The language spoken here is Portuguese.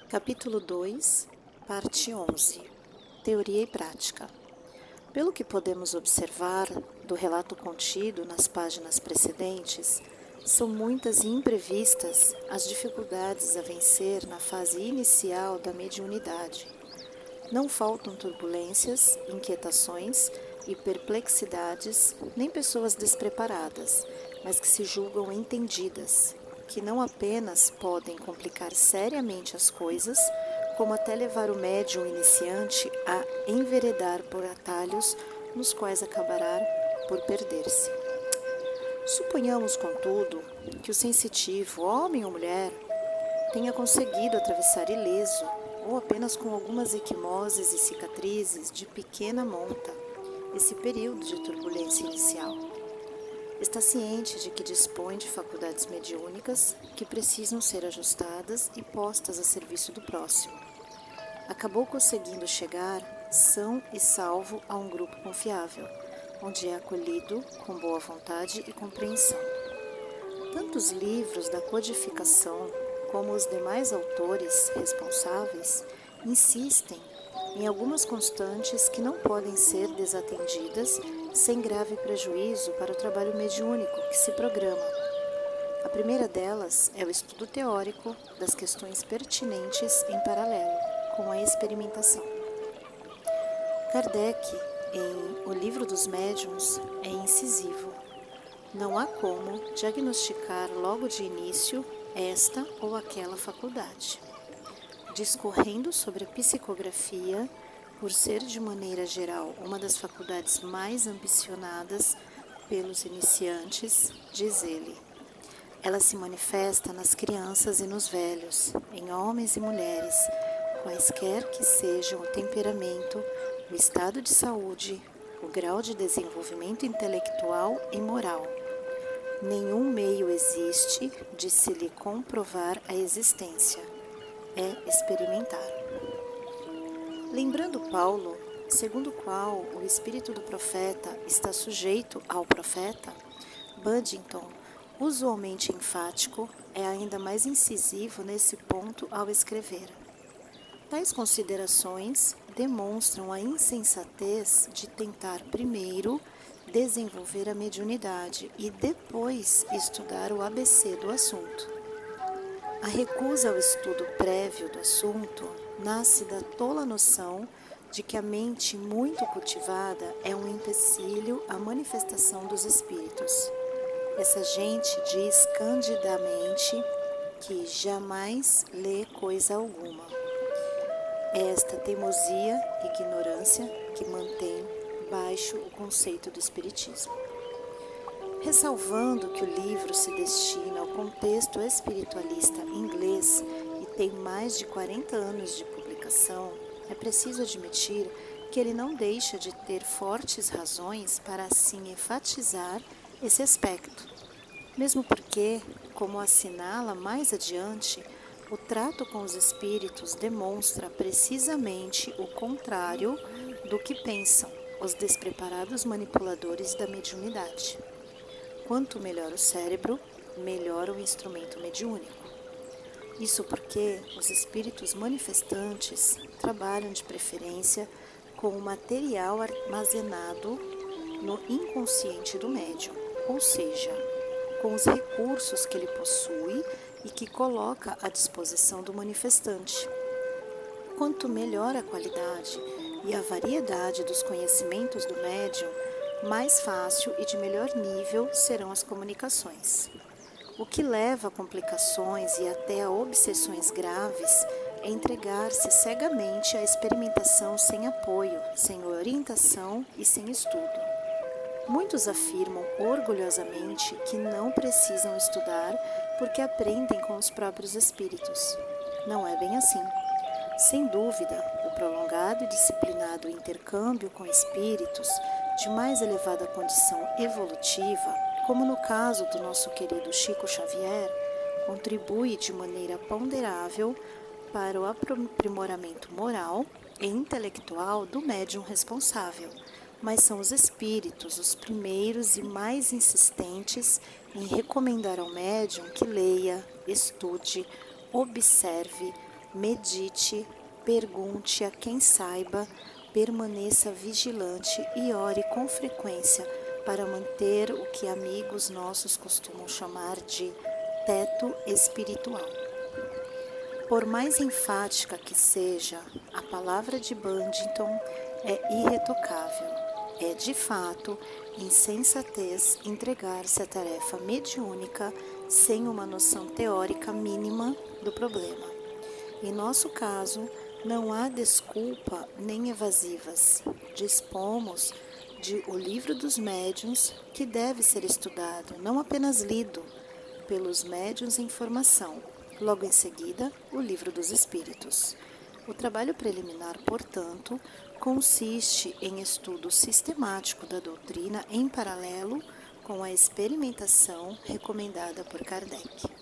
Capítulo 2, Parte 11. Teoria e prática. Pelo que podemos observar do relato contido nas páginas precedentes, são muitas e imprevistas as dificuldades a vencer na fase inicial da mediunidade. Não faltam turbulências, inquietações e perplexidades, nem pessoas despreparadas, mas que se julgam entendidas, que não apenas podem complicar seriamente as coisas, como até levar o médium iniciante a enveredar por atalhos nos quais acabará por perder-se. Suponhamos, contudo, que o sensitivo, homem ou mulher, tenha conseguido atravessar ileso, ou apenas com algumas equimoses e cicatrizes de pequena monta, esse período de turbulência inicial. Está ciente de que dispõe de faculdades mediúnicas que precisam ser ajustadas e postas a serviço do próximo. Acabou conseguindo chegar são e salvo a um grupo confiável, onde é acolhido com boa vontade e compreensão. Tanto os livros da codificação como os demais autores responsáveis insistem em algumas constantes que não podem ser desatendidas sem grave prejuízo para o trabalho mediúnico que se programa. A primeira delas é o estudo teórico das questões pertinentes em paralelo com a experimentação. Kardec, em O Livro dos Médiuns, é incisivo. Não há como diagnosticar logo de início esta ou aquela faculdade. Discorrendo sobre a psicografia, por ser de maneira geral uma das faculdades mais ambicionadas pelos iniciantes, diz ele, ela se manifesta nas crianças e nos velhos, em homens e mulheres, quaisquer que sejam o temperamento, o estado de saúde, o grau de desenvolvimento intelectual e moral. Nenhum meio existe de se lhe comprovar a existência. É experimentar. Lembrando Paulo, segundo o qual o espírito do profeta está sujeito ao profeta, Buddington, usualmente enfático, é ainda mais incisivo nesse ponto ao escrever. Tais considerações demonstram a insensatez de tentar primeiro desenvolver a mediunidade e depois estudar o ABC do assunto. A recusa ao estudo prévio do assunto nasce da tola noção de que a mente muito cultivada é um empecilho à manifestação dos espíritos. Essa gente diz candidamente que jamais lê coisa alguma. É esta teimosia e ignorância que mantém baixo o conceito do espiritismo. Ressalvando que o livro se destina ao contexto espiritualista inglês e tem mais de 40 anos de publicação, é preciso admitir que ele não deixa de ter fortes razões para assim enfatizar esse aspecto, mesmo porque, como assinala mais adiante, o trato com os espíritos demonstra precisamente o contrário do que pensam os despreparados manipuladores da mediunidade. Quanto melhor o cérebro, melhor o instrumento mediúnico. Isso porque os espíritos manifestantes trabalham de preferência com o material armazenado no inconsciente do médium, ou seja, com os recursos que ele possui e que coloca à disposição do manifestante. Quanto melhor a qualidade e a variedade dos conhecimentos do médium, mais fácil e de melhor nível serão as comunicações. O que leva a complicações e até a obsessões graves é entregar-se cegamente à experimentação sem apoio, sem orientação e sem estudo. Muitos afirmam orgulhosamente que não precisam estudar porque aprendem com os próprios espíritos. Não é bem assim. Sem dúvida, o prolongado e disciplinado intercâmbio com espíritos de mais elevada condição evolutiva, como no caso do nosso querido Chico Xavier, contribui de maneira ponderável para o aprimoramento moral e intelectual do médium responsável, mas são os espíritos os primeiros e mais insistentes em recomendar ao médium que leia, estude, observe, medite, pergunte a quem saiba, permaneça vigilante e ore com frequência para manter o que amigos nossos costumam chamar de teto espiritual. Por mais enfática que seja, a palavra de Buntington é irretocável. É, de fato, insensatez entregar-se à tarefa mediúnica sem uma noção teórica mínima do problema. Em nosso caso, não há desculpa nem evasivas. Dispomos de O Livro dos Médiuns, que deve ser estudado, não apenas lido, pelos médiuns em formação. Logo em seguida, o Livro dos Espíritos. O trabalho preliminar, portanto, consiste em estudo sistemático da doutrina em paralelo com a experimentação recomendada por Kardec.